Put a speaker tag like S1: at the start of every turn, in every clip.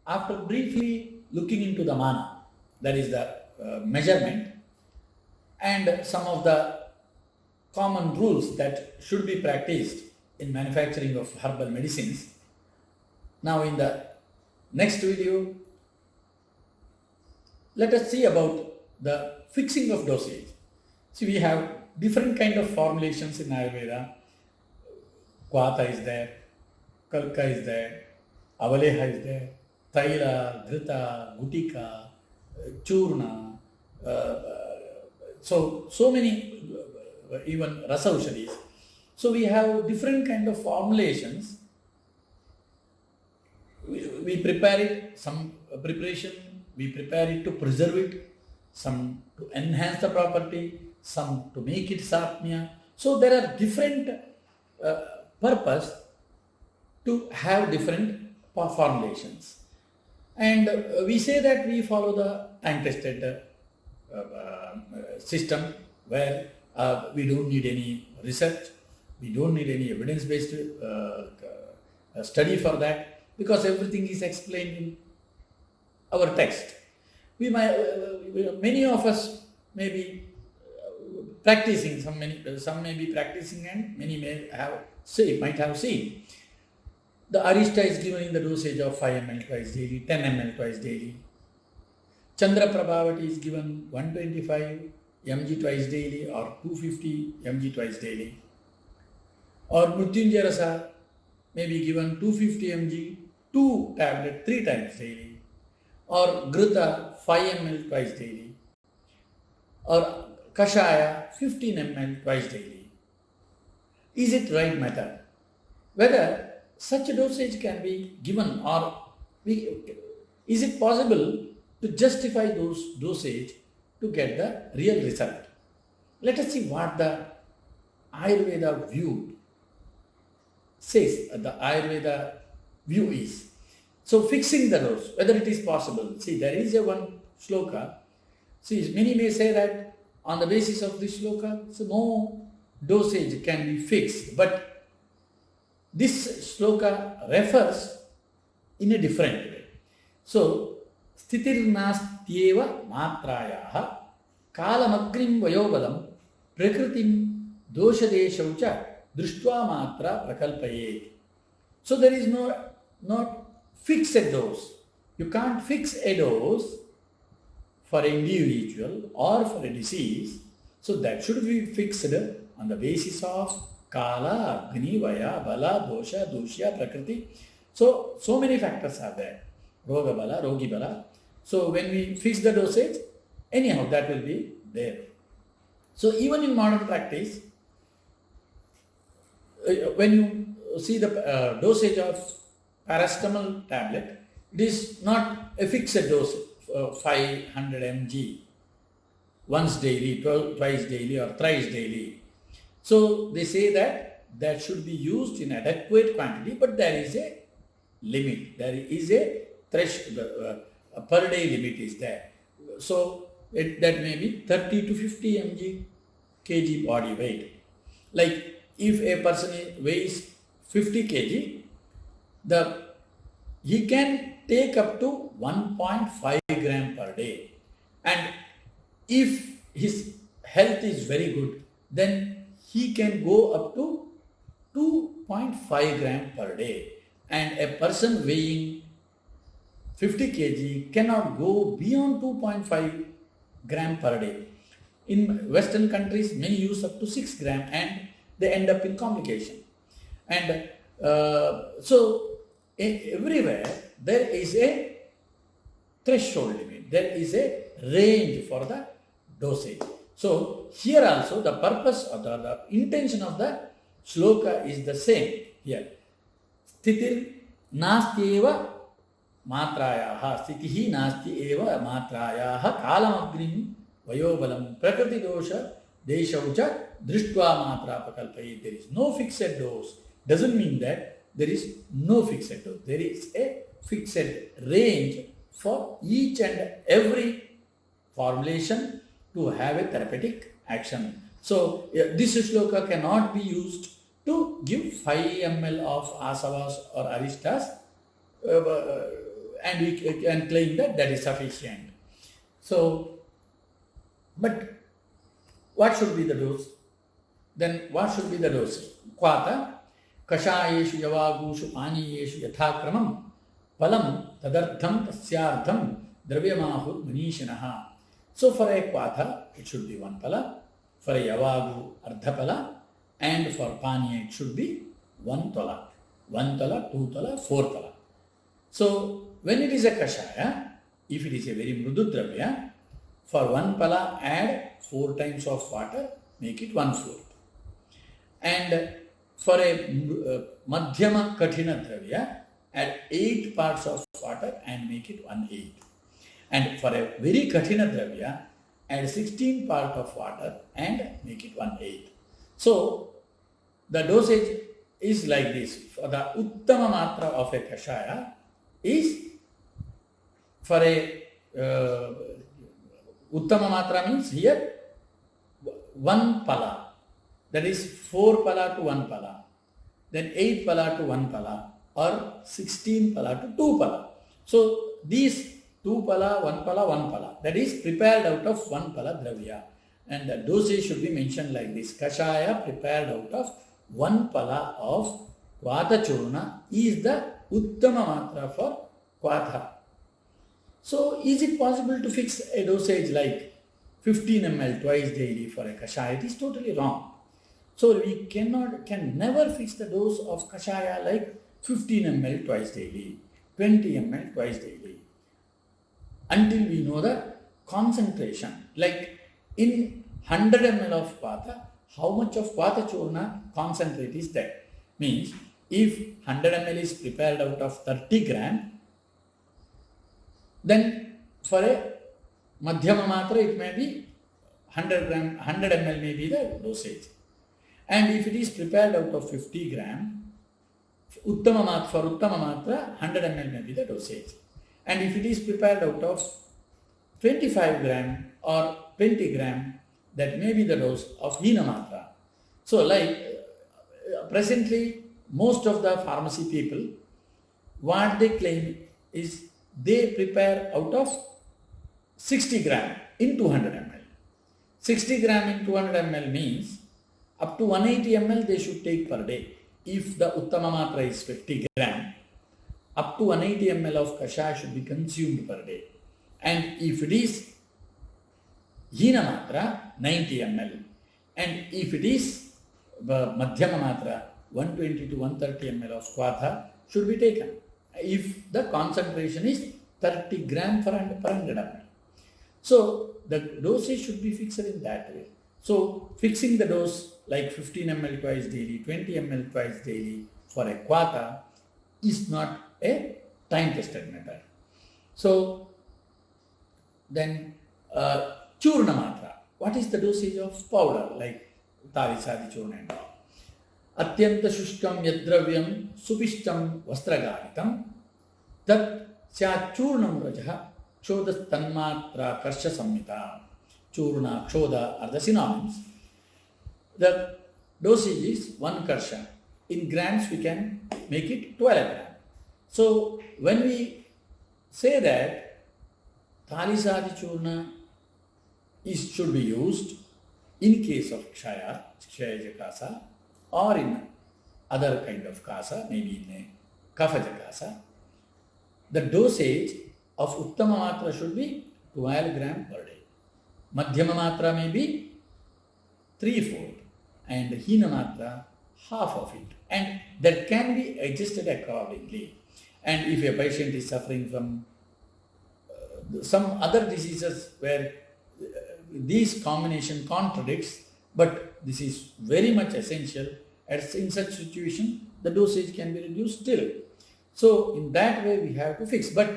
S1: after briefly looking into the mana, that is the measurement, and some of the common rules that should be practiced in manufacturing of herbal medicines, now in the next video, let us see about the fixing of dosage. See, we have different kind of formulations in Ayurveda. Vata is there, Kalka is there, Avaleha is there, Taila, Dhrita, Gutika, Churna, so many, even Rasa Ushadis. So we have different kind of formulations. We prepare it, some preparation, we prepare it to preserve it, some to enhance the property, some to make it sapnya. So there are different purpose to have different formulations. And we say that we follow the time-tested system where we don't need any research, we don't need any evidence-based study for that, because everything is explained in our text. We might, many of us may be practicing, some may be practicing, and many might have seen. The arista is given in the dosage of 5 ml twice daily, 10 ml twice daily. Chandraprabhavati is given 125 mg twice daily or 250 mg twice daily. Or Mrityunjaya Rasa may be given 250 mg, 2 tablets 3 times daily. Or Ghृta 5 ml twice daily. Or Kashaya 15 ml twice daily. Is it right method? Whether such a dosage can be given, or is it possible to justify those dosage to get the real result? Let us see what the Ayurveda view says, the Ayurveda view is. So fixing the dose, whether it is possible. See, there is a one shloka. See, many may say that on the basis of this shloka, so no dosage can be fixed. But this shloka refers in a different way. So, Sthitirnastyeva matrayaha kalamagrim vayobadam prakritim doshadeshaucha drishtva matra prakalpayet. So there is not fixed dose. You can't fix a dose for an individual or for a disease. So that should be fixed on the basis of Kala, Agni, Vaya, Bala, Dosha, Doshya, Prakriti. So many factors are there. Roga Bala, Rogi Bala. So when we fix the dosage, anyhow that will be there. So even in modern practice, when you see the dosage of paracetamol tablet, it is not a fixed dose, 500 mg, once daily, twice daily or thrice daily. So they say that should be used in adequate quantity, but there is a limit. There is a threshold, a per day limit is there. So that may be 30 to 50 kg body weight. Like if a person weighs 50 kg, he can take up to 1.5 gram per day. And if his health is very good, then he can go up to 2.5 gram per day. And a person weighing 50 kg cannot go beyond 2.5 gram per day. In Western countries, many use up to 6 gram and they end up in complication. And so everywhere there is a threshold limit. There is a range for the dosage. So here also the purpose or the intention of the shloka is the same here. Sthitir nastyeva matrayaha, sthitihi nastyeva matrayaha kalamagrim vayobalam prakriti dosha deshaucha drishtva matra prakalpayet. There is no fixed dose. Doesn't mean that there is no fixed dose. There is a fixed range for each and every formulation to have a therapeutic action. So this shloka cannot be used to give 5 ml of asavas or aristas and we can claim that that is sufficient. So, but what should be the dose? Then what should be the dose? Kvata, kashayeshu yavagushu paniyeshu yathakramam palam tadartham tasyartham dravyamahur manishinaha. So for a kvata, it should be 1 pala, for a yavagu ardha pala, and for paniya it should be 1 tola. 1 tola, 2 tola, 4 tola. So when it is a kashaya, if it is a very mrudu dravya, for 1 pala add 4 times of water, make it 1/4. And for a madhyama kathina dravya, add 8 parts of water and make it 1/8. And for a very kathina dravya, add 16 parts of water and make it 1/8. So the dosage is like this. For the uttama matra of a kashaya is for a uttama matra means here 1 pala. That is 4 pala to 1 pala, then 8 pala to 1 pala, or 16 pala to 2 pala. So these 2 pala, 1 pala, 1 pala, that is prepared out of 1 pala dravya. And the dosage should be mentioned like this. Kashaya prepared out of 1 pala of Vata Churna is the Uttama Matra for Vata. So is it possible to fix a dosage like 15 ml twice daily for a Kashaya? It is totally wrong. So we can never fix the dose of Kashaya like 15 ml twice daily, 20 ml twice daily, until we know the concentration. Like in 100 ml of Vata, how much of Vata Churna concentrate is there? Means if 100 ml is prepared out of 30 gram, then for a Madhyama Matra it may be 100 ml may be the dosage. And if it is prepared out of 50 gram, for Uttama Matra 100 ml may be the dosage. And if it is prepared out of 25 gram or 20 gram, that may be the dose of Hina Matra. So like presently most of the pharmacy people, what they claim is they prepare out of 60 gram in 200 ml. 60 gram in 200 ml means up to 180 ml they should take per day. If the Uttama Matra is 50 gram, up to 180 ml of Kashaya should be consumed per day. And if it is Hina Matra, 90 ml. And if it is Madhyama Matra, 120 to 130 ml of Kvata should be taken. If the concentration is 30 gram per 100 ml. So the dosage should be fixed in that way. So fixing the dose like 15 ml twice daily, 20 ml twice daily for a Kvata is not a time-tested method. So then Churna Matra. What is the dosage of powder like Talisadi Churna and all? Atyanta Shushkam Yadravyam Supishtam Vastragaritam Tat Sya Churnam Rajaha Choda Tanmatra Karsha Samhita. Churna, Choda are the synonyms. The dosage is 1 karsha. In grams we can make it 12 gram. So when we say that Talisadi Churna should be used in case of Kshayaja Kasa or in other kind of Kasa, maybe in a Kaphaja Kasa, the dosage of Uttama Matra should be 12 gram per day. Madhyama Matra may be 3/4 and Hina Matra half of it, and that can be adjusted accordingly. And if a patient is suffering from some other diseases where these combination contradicts, but this is very much essential, as in such situation the dosage can be reduced still. So in that way we have to fix, but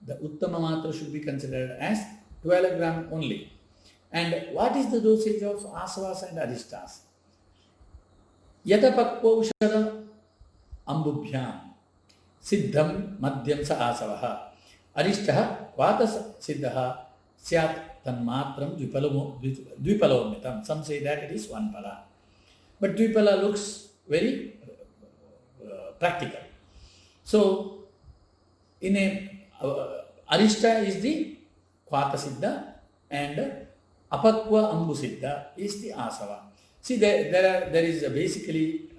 S1: the Uttama Matra should be considered as 12 gram only. And what is the dosage of asavas and aristas? Yatapakvaushada ambubhyam siddham madhyam sa asavaha aristaha vata siddhaha syat tanmatram dvipalomitam. Some say that it is 1 pala. But dvipala looks very practical. So in a Arishta is the Kvata Siddha and Apakva Ambu Siddha is the Asava. See, there is basically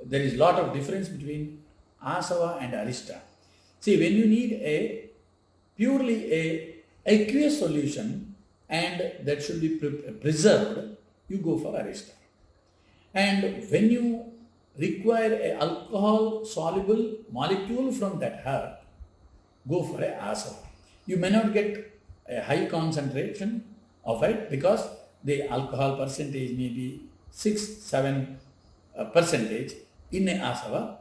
S1: there is lot of difference between Asava and Arishta. See, when you need a purely a aqueous solution and that should be preserved, you go for Arishta. And when you require a alcohol soluble molecule from that herb, go for a Asava. You may not get a high concentration of it because the alcohol percentage may be 6-7% in a Asava.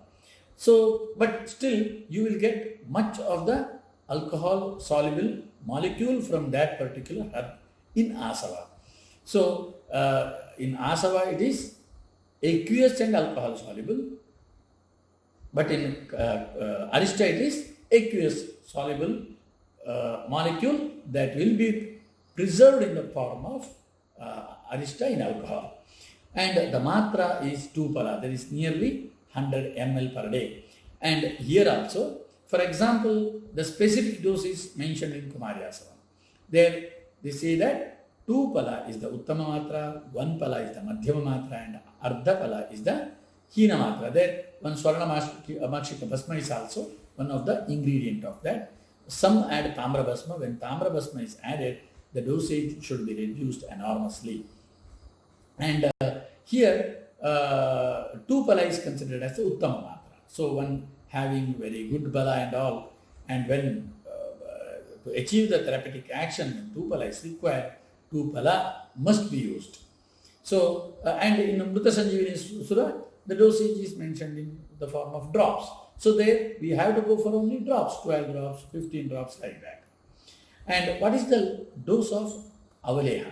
S1: So, but still you will get much of the alcohol soluble molecule from that particular herb in Asava. So, in Asava it is aqueous and alcohol soluble, but in Arishta it is aqueous soluble molecule that will be preserved in the form of Arishta in alcohol. And the matra is 2 pala, that is nearly 100 ml per day. And here also, for example, the specific dose is mentioned in Kumari Asava. There they say that 2 pala is the Uttama matra, 1 pala is the Madhyama matra, and Ardha pala is the Hina matra. There one Swarnamakshika Bhasma is also one of the ingredient of that. Some add Tamra Bhasma. When Tamra Bhasma is added, the dosage should be reduced enormously. And here 2 pala is considered as the Uttama matra. So one having very good bala and all, and when to achieve the therapeutic action, when 2 pala is required, 2 pala must be used. So, and in Amrita Sanjeevani Sura, the dosage is mentioned in the form of drops. So there we have to go for only drops, 12 drops, 15 drops, like that. And what is the dose of Avaleha?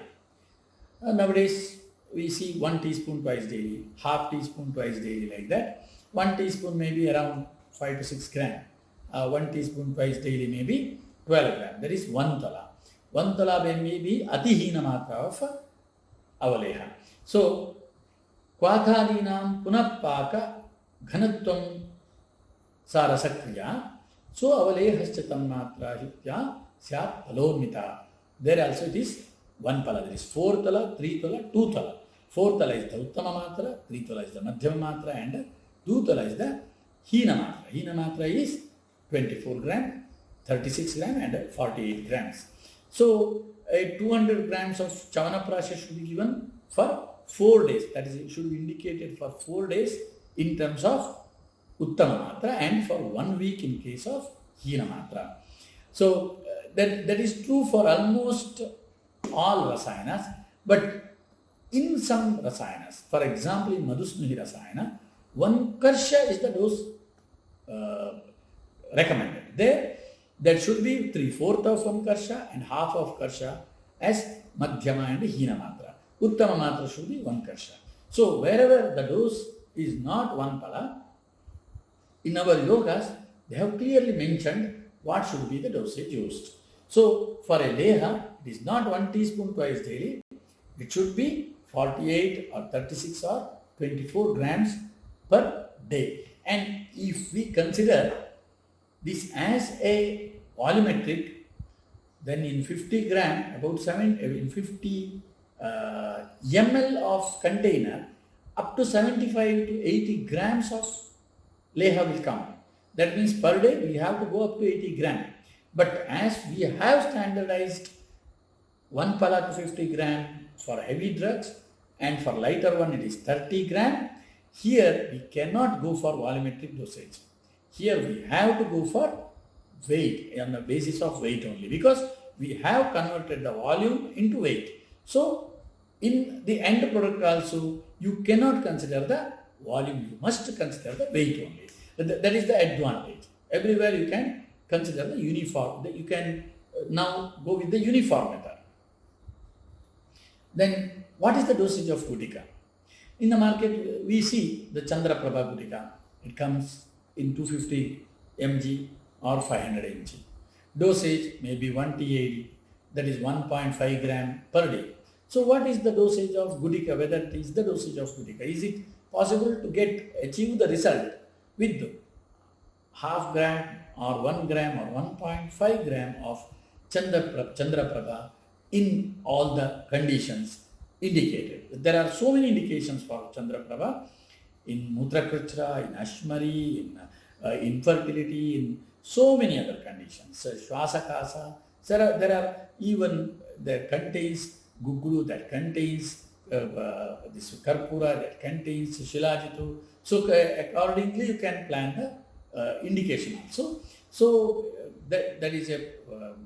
S1: Nowadays we see 1 teaspoon twice daily, half teaspoon twice daily, like that. 1 teaspoon may be around 5 to 6 gram. 1 teaspoon twice daily may be 12 gram. That is 1 tala. 1 tala may be Atihina matra of Avaleha. So, Kvathadinam punapaka ghanatvam sarasakriya. So, Avalehaschatam matra hitya syat palomita. There also it is 1 pala. There is 4 tala, 3 tala, 2 tala. 4 tala is the Uttama matra, 3 tala is the Madhyama matra, and 2 tala is the Hina matra. Hina matra is 24 gram, 36 gram, and 48 grams. So, 200 grams of Chavanaprasha should be given for 4 days. That is, it should be indicated for 4 days in terms of Uttama matra, and for 1 week in case of Hina matra. So, that is true for almost all rasayanas, but in some rasayanas, for example in Madhusmrihi rasayana, 1 karsha is the dose recommended. There, that should be 3/4 of 1 karsha and half of karsha as Madhyama and Hina matra. Uttama matra should be 1 karsha. So, wherever the dose is not 1 pala, in our yogas, they have clearly mentioned what should be the dosage used. So, for a leha, it is not 1 teaspoon twice daily. It should be 48 or 36 or 24 grams per day. And if we consider this as a volumetric, then in 50 gram, in 50 ml of container, up to 75 to 80 grams of leha will come. That means per day we have to go up to 80 gram. But as we have standardized 1 pala to 50 gram for heavy drugs, and for lighter one it is 30 gram, here we cannot go for volumetric dosage. Here we have to go for weight, on the basis of weight only, because we have converted the volume into weight. So, in the end product also, you cannot consider the volume, you must consider the weight only. That is the advantage. Everywhere you can consider the uniform, you can now go with the uniform method. Then, what is the dosage of Gutika? In the market, we see the Chandraprabha Gutika. It comes in 250 mg or 500 mg. Dosage may be 1 TAD, that is 1.5 gram per day. So, what is the dosage of Gutika? Whether it is the dosage of Gutika? Is it possible to achieve the result with half gram or 1 gram or 1.5 gram of Chandraprabha in all the conditions indicated. There are so many indications for Chandraprabha in Mutrakritra, in Ashmari, in infertility, in so many other conditions. So, Shwasakasa, there are even that contains Guguru, that contains this Karpura, that contains Shilajitu. So, accordingly, you can plan the indication also. So, that is a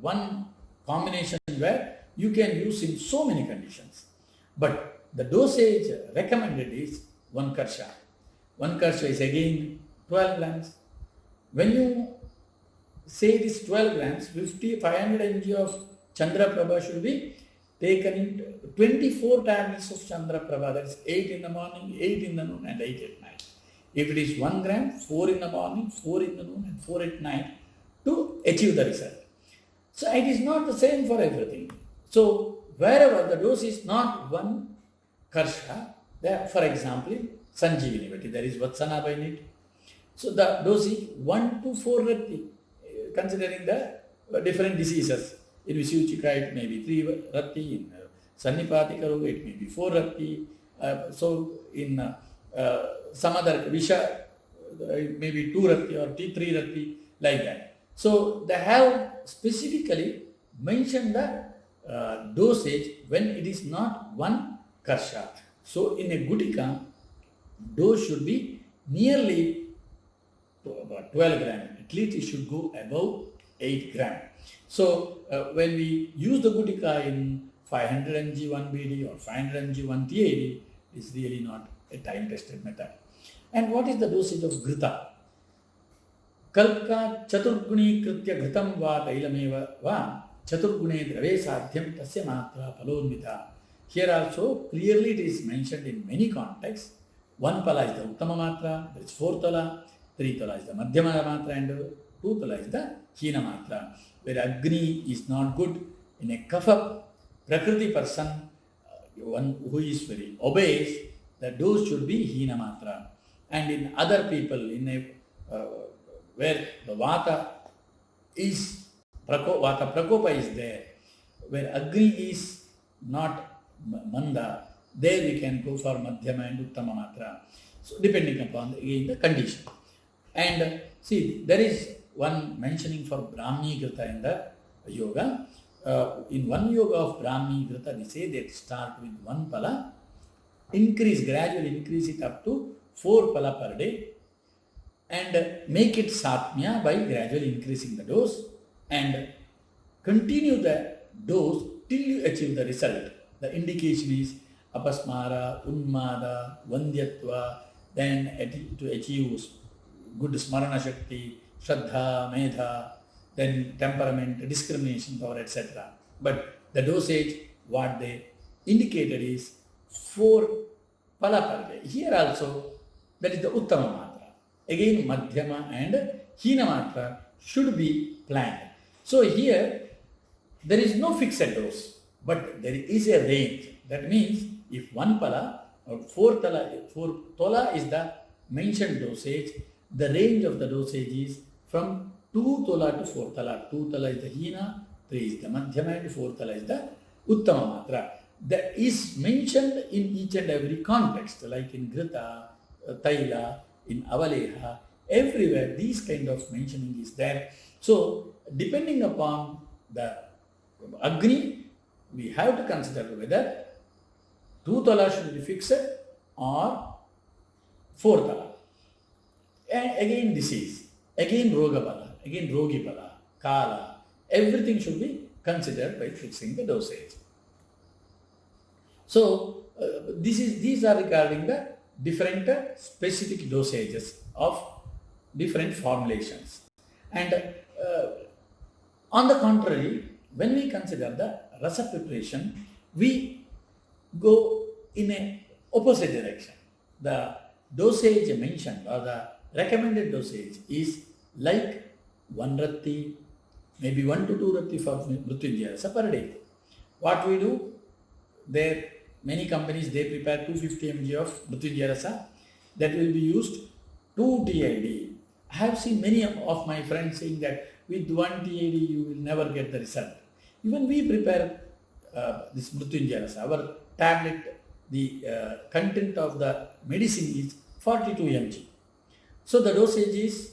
S1: one combination where you can use in so many conditions. But the dosage recommended is 1 karsha. 1 karsha is again 12 grams. When you say this 12 grams, 500 mg of Chandraprabha should be taken in 24 tablets of Chandraprabha. That is 8 in the morning, 8 in the noon, and 8 at night. If it is 1 gram, 4 in the morning, 4 in the noon, and 4 at night to achieve the result. So it is not the same for everything. So wherever the dose is not 1 karsha, there, for example, Sanjeevani, there is Vatsana in it. So the dose is 1 to 4 rati, considering the different diseases. In Vishuvchika it may be 3 rati, in Sannipatika Roga it may be 4 rati. So in some other Visha it may be 2 rati or 3 rati, like that. So they have specifically mentioned the dosage when it is not 1 karsha. So in a gutika, dose should be nearly about 12 gram. At least it should go above 8 gram. So when we use the gutika in 500 mg 1 BD or 500 mg 1 TAD, it is really not a time-tested method. And what is the dosage of ghृता? Kalka chaturguni-कृत्य ghृतं va तैलमेव va chaturgune drave sadhyam tasya matra palonvita. Here also clearly it is mentioned in many contexts. 1 pala is the uttama matra, there is 4 tala, 3 tala is the madhyama matra, and 2 tala is the hina matra. Where Agni is not good in a kapha prakriti person, one who is very obese, the dose should be hina matra. And in other people, in a where the vata is vata prakopa is there, where Agni is not manda, there we can go for madhyama and uttama matra. So depending upon again the condition. And see, there is one mentioning for Brahmi Ghृta in the yoga. In one yoga of Brahmi Ghृta, they say that start with 1 pala, gradually increase it up to 4 pala per day, and make it satmya by gradually increasing the dose, and continue the dose till you achieve the result. The indication is apasmara, unmada, vandyatva, then to achieve good smarana shakti, shraddha, medha, then temperament, discrimination power, etc. But the dosage, what they indicated is 4 pala per day. Here also, that is the uttama matra. Again, madhyama and hina matra should be planned. So here, there is no fixed dose, but there is a range. That means, if 1 pala or 4 tola is the mentioned dosage, the range of the dosage is from 2 tola to 4 tola. 2 tola is the hina, 3 is the madhyama, and 4 tola is the uttama matra. That is mentioned in each and every context, like in Ghृta, Taila, in Avaleha, everywhere these kind of mentioning is there. So, depending upon the Agni, we have to consider whether 2 tola should be fixed or 4 tola. And again disease, again roga pala, again rogi pala, kala, everything should be considered by fixing the dosage. So, these are regarding the different specific dosages of different formulations. And on the contrary, when we consider the rasa preparation, we go in a opposite direction. The dosage mentioned or the recommended dosage is like 1 rati, maybe 1 to 2 rati for Mrityunjaya rasa per day. What we do, there many companies, they prepare 250 mg of Mrityunjaya rasa that will be used 2 TID I have seen many of my friends saying that with 1 TAD you will never get the result. Even we prepare this 𝘠𝘠𝘵, our tablet, the content of the medicine is 42 mg. So the dosage is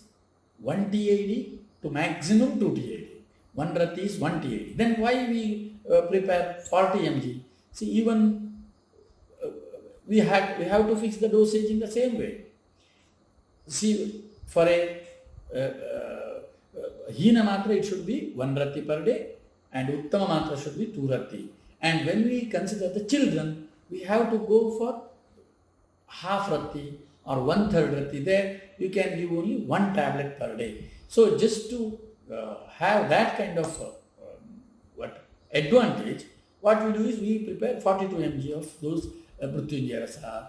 S1: 1 TAD to maximum 2 TAD. 1 rati is 1 TAD. Then why we prepare 40 mg? See, even we have to fix the dosage in the same way. See, for a 𝐴𝐻 matra, it should be 1 rati per day, and uttama matra should be 2 rati. And when we consider the children, we have to go for half rati or 1/3 rati. There you can give only 1 tablet per day. So just to have that kind of advantage, what we do is we prepare 42 mg of those 𝘠𝘠𝘵.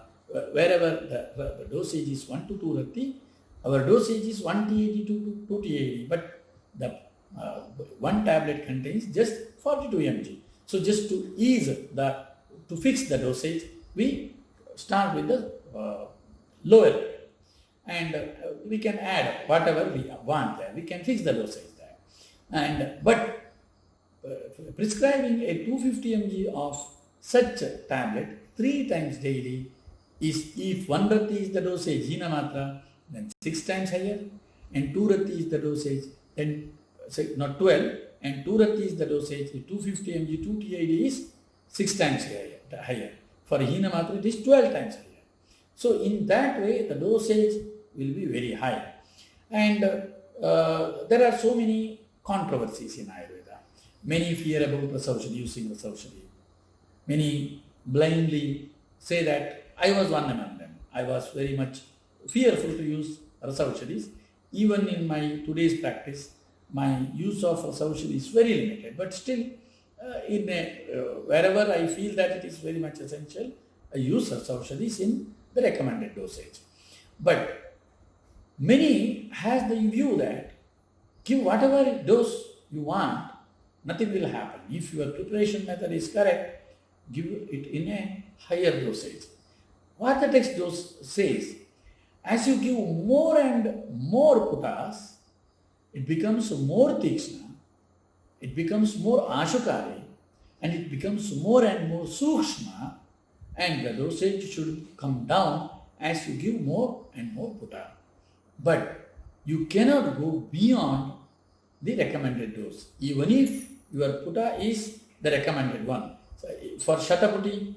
S1: Wherever the dosage is 1 to 2 rati, our dosage is 1 TAD to 2 TAD, but the 1 tablet contains just 42 mg. So just to to fix the dosage, we start with the lower, and we can add whatever we want there. We can fix the dosage there. But prescribing a 250 mg of such a tablet 3 times daily is, if 1 rati is the dosage 𝐻 matra, then 6 times higher, and 2 rati is the dosage, then not 12, and 2 rati is the dosage, 250 mg 2 TAD is 6 times higher. For 𝐻 matra, it is 12 times higher. So in that way, the dosage will be very high. And there are so many controversies in Ayurveda. Many fear about 𝑉𝐨𝐢𝑧, using 𝑉𝐨𝐢𝑧. Many blindly say that I was one among them. I was very much fearful to use 𝑉𝐨𝐢𝑧. Even in my today's practice, my use of 𝑉𝐨𝐢𝑧 is very limited. But still, wherever I feel that it is very much essential, I use 𝑉𝐨𝐢𝑧 in the recommended dosage. But many has the view that give whatever dose you want, nothing will happen. If your preparation method is correct, give it in a higher dosage. What the text says, as you give more and more putas, it becomes more 𝑡ِक्ష్ණ, it becomes more āshukari, and it becomes more and more �Σūक्ష్ma, and the dosage should come down as you give more and more puta. But you cannot go beyond the recommended dose, even if your puta is the recommended one. So for Shataputi,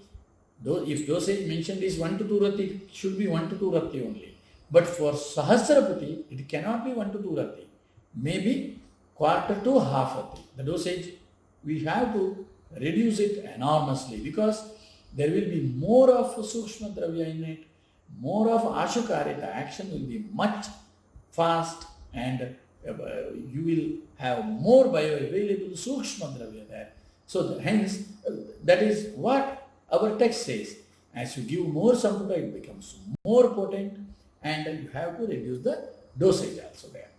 S1: if dosage mentioned is 1 to 2 rati, it should be 1 to 2 rati only. But for Sahasraputi, it cannot be 1 to 2 rati. Maybe quarter to half rati. The dosage, we have to reduce it enormously, because there will be more of 𝐸𝑠𝐢क्ష్ma dravya in it, more of āshukari. The action will be much fast, and you will have more bioavailable 𝐸𝑠𝐢ක්ෂma dravya there. So hence, that is what our text says. As you give more samputa, it becomes more potent, and you have to reduce the dosage also there.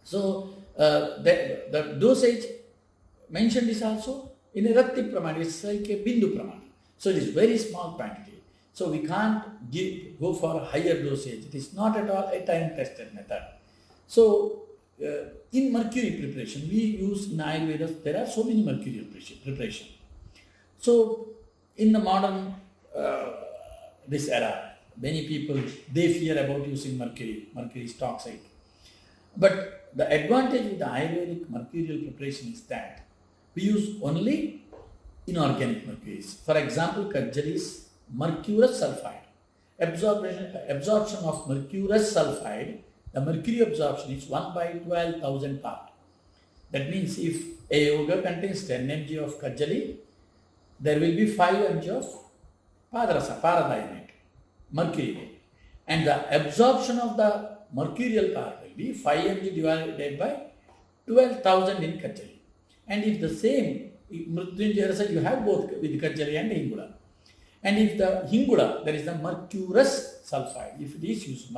S1: So the dosage mentioned is also in a rati pramana. It's like a bindu pramana. So it is very small quantity. So we can't go for a higher dosage. It is not at all a time-tested method. So in mercury preparation, we use in Ayurveda, there are so many mercury preparation. So in the modern this era, many people, they fear about using mercury. Mercury is toxic. But the advantage with the Ayurvedic mercurial preparation is that we use only inorganic mercuries. For example, 𝐾𝐞 is mercurous sulfide. Absorption of mercurous sulfide, the mercury absorption is 1/12,000 part. That means if a yoga contains 10 mg of 𝐾𝐞, there will be 5 mg of paradiamate, mercury. And the absorption of the mercurial part will be 5 mg divided by 12,000 in 𝐾𝐞. And if the same 𝘠𝘠𝘵, you have both with 𝐾𝐞 and 𝐻𝑖𝑛𝑔𝑢𝑑a. And if the 𝐻�ิ𝑛𝑔𝑢𝑑a, there is the mercurous sulfide, if it is used,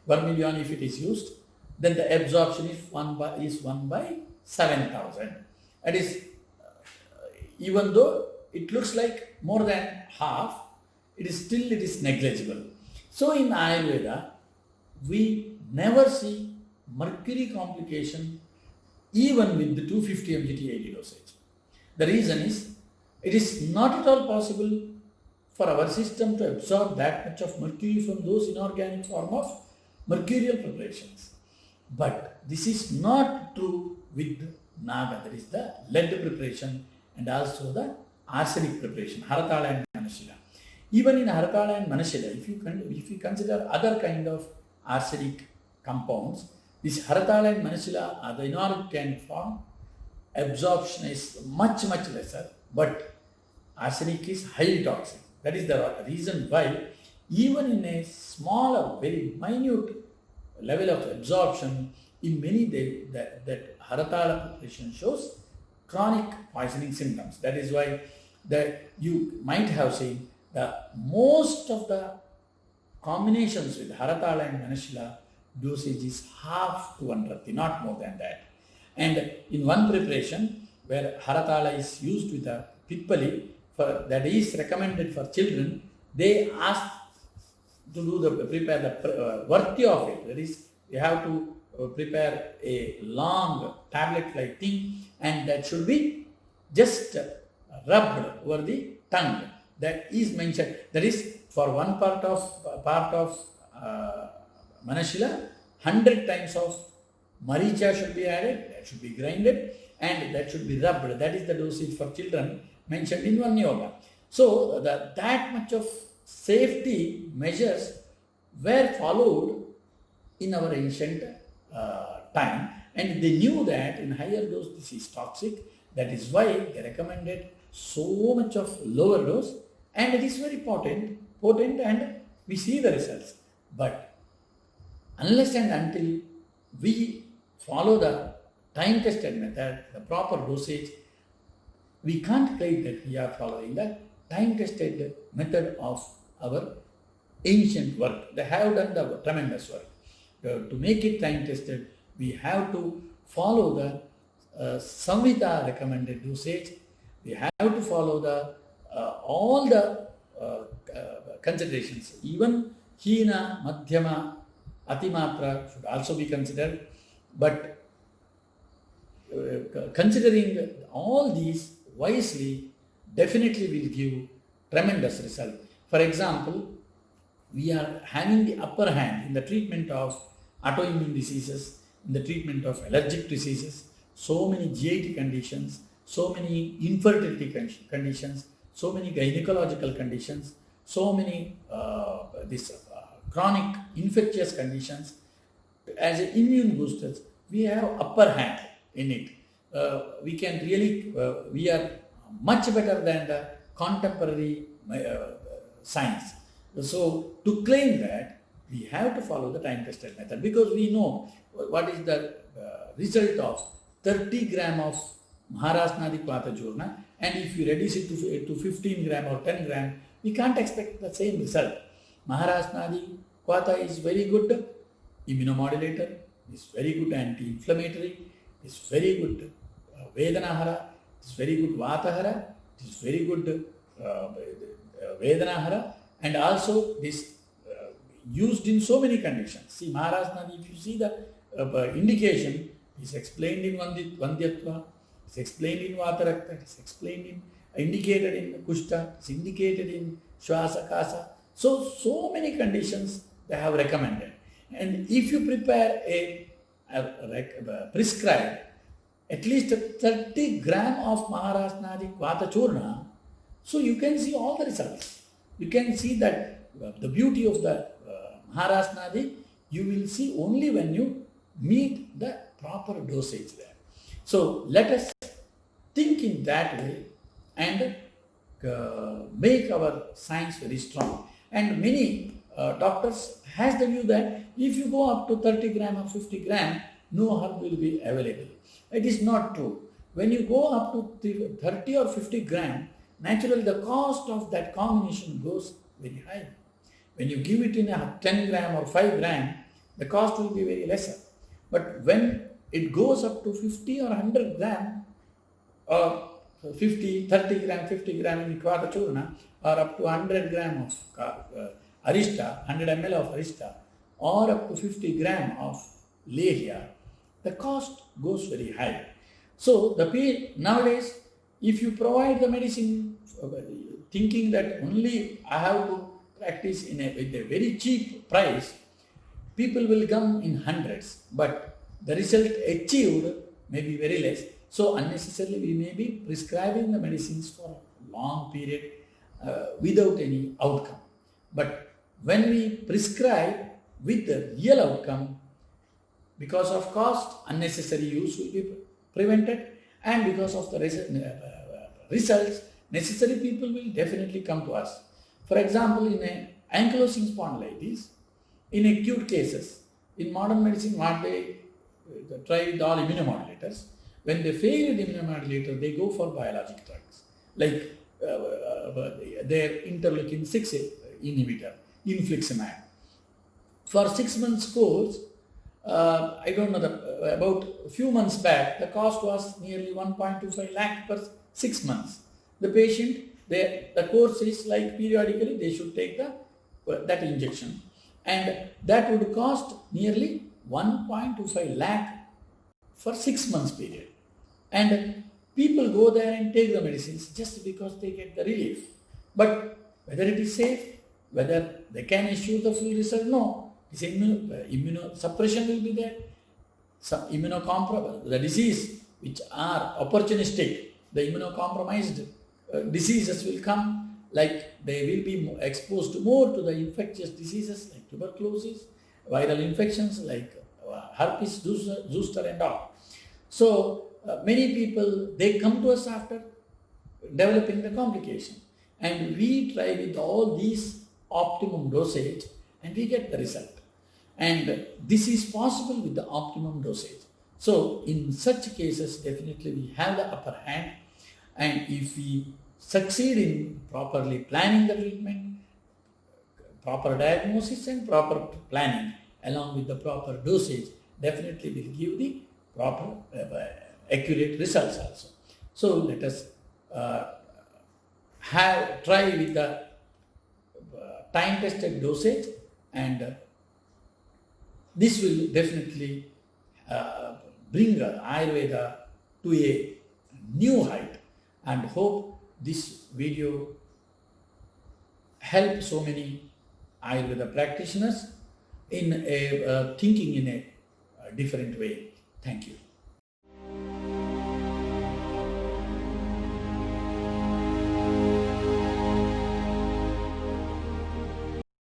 S1: vermilion if it is used, then the absorption is 1/7,000. That is, even though it looks like more than half, it is negligible. So in Ayurveda, we never see mercury complication even with the 250 mg TID dosage. The reason is, it is not at all possible for our system to absorb that much of mercury from those inorganic form of mercurial preparations. But this is not true with Naga, that is the lead preparation, and also the arsenic preparation, Haratala and Manashila. Even in Haratala and Manashila, if you consider other kind of arsenic compounds, this Haratala and Manashila are the inorganic form, absorption is much lesser, but arsenic is highly toxic. That is the reason why even in a smaller, very minute level of absorption, in many that Haratala preparation shows chronic poisoning symptoms. That is why you might have seen that most of the combinations with Haratala and Manashila dosage is half to 1 not more than that. And in one preparation where Haratala is used with a Pippali, that is recommended for children, they ask to prepare the 𝘉𝘢𝘗 of it. That is, you have to prepare a long tablet-like thing, and that should be just rubbed over the tongue. That is mentioned. That is, for one part of Manashila, 100 times of Maricha should be added, that should be grinded, and that should be rubbed. That is the dosage for children mentioned in one yoga. So that much of safety measures were followed in our ancient time, and they knew that in higher dose this is toxic. That is why they recommended so much of lower dose, and it is very potent, and we see the results. But unless and until we follow the time-tested method, the proper dosage, we can't claim that we are following the time-tested method of our ancient work. They have done the tremendous work. To make it time-tested, we have to follow the Samhita recommended dosage. We have to follow all the considerations. Even Hina, Madhyama, Atimatra should also be considered. But considering all these wisely definitely will give tremendous result. For example, we are having the upper hand in the treatment of autoimmune diseases, in the treatment of allergic diseases, so many GIT conditions, so many infertility conditions, so many gynecological conditions, so many chronic infectious conditions. As immune boosters, we have upper hand in it. We can really, we are much better than the contemporary science. So to claim that, we have to follow the time-tested method, because we know what is the result of 30 gram of Maharasnadi Vata Churna, and if you reduce it to 15 gram or 10 gram, we can't expect the same result. Maharasnadi Vata is very good immunomodulator, is very good anti-inflammatory, is very good Vedanahara, is very good Vatahara, is very good Vedanahara, and also this used in so many conditions. See, Maharasnadi, if you see the indication, is explained in Vandyatva, is explained in Vatarakta, is explained in, indicated in Kushta, is indicated in Shwasa Kasa. So many conditions they have recommended. And if you prepare prescribe at least 30 gram of Maharasnadi Vata Churna, so you can see all the results. You can see that the beauty of the Maharasnadi, you will see only when you meet the proper dosage there. So let us think in that way and make our science very strong. And many doctors has the view that if you go up to 30 gram or 50 gram, no herb will be available. It is not true. When you go up to 30 or 50 gram, naturally the cost of that combination goes very high. When you give it in a 10 gram or 5 gram, the cost will be very lesser. But when it goes up to 50 or 100 gram, or 30 gram, 50 gram in Vata Churna, or up to 100 gram of Arista, 100 ml of Arista, or up to 50 gram of 𝑙𝐴𝑅𝑒𝑎, the cost goes very high. So nowadays, if you provide the medicine thinking that only I have to practice with a very cheap price, people will come in hundreds, but the result achieved may be very less. So unnecessarily we may be prescribing the medicines for a long period without any outcome. But when we prescribe with the real outcome, because of cost, unnecessary use will be prevented, and because of the results, necessary people will definitely come to us. For example, in a ankylosing spondylitis, in acute cases, in modern medicine, what they try with all immunomodulators. When they fail with immunomodulator, they go for biologic drugs, like their interleukin-6 inhibitor, infliximab. For 6 months course, I don't know, about a few months back, the cost was nearly 1.25 lakh per 6 months. The patient, the course is like periodically they should take that injection, and that would cost nearly 1.25 lakh for 6 months period. And people go there and take the medicines just because they get the relief. But whether it is safe, whether they can ensure the full result, no. Immunosuppression will be there. Some the disease which are opportunistic, the immunocompromised diseases will come, like they will be exposed more to the infectious diseases like tuberculosis, viral infections like herpes zoster and all. So many people, they come to us after developing the complication, and we try with all these optimum dosage and we get the result. And this is possible with the optimum dosage. So in such cases, definitely we have the upper hand, and if we succeed in properly planning the treatment, proper diagnosis and proper planning along with the proper dosage, definitely will give the proper accurate results also. So let us try with the time-tested dosage, and this will definitely bring Ayurveda to a new height, and hope this video help so many Ayurveda practitioners in thinking in a different way. Thank you.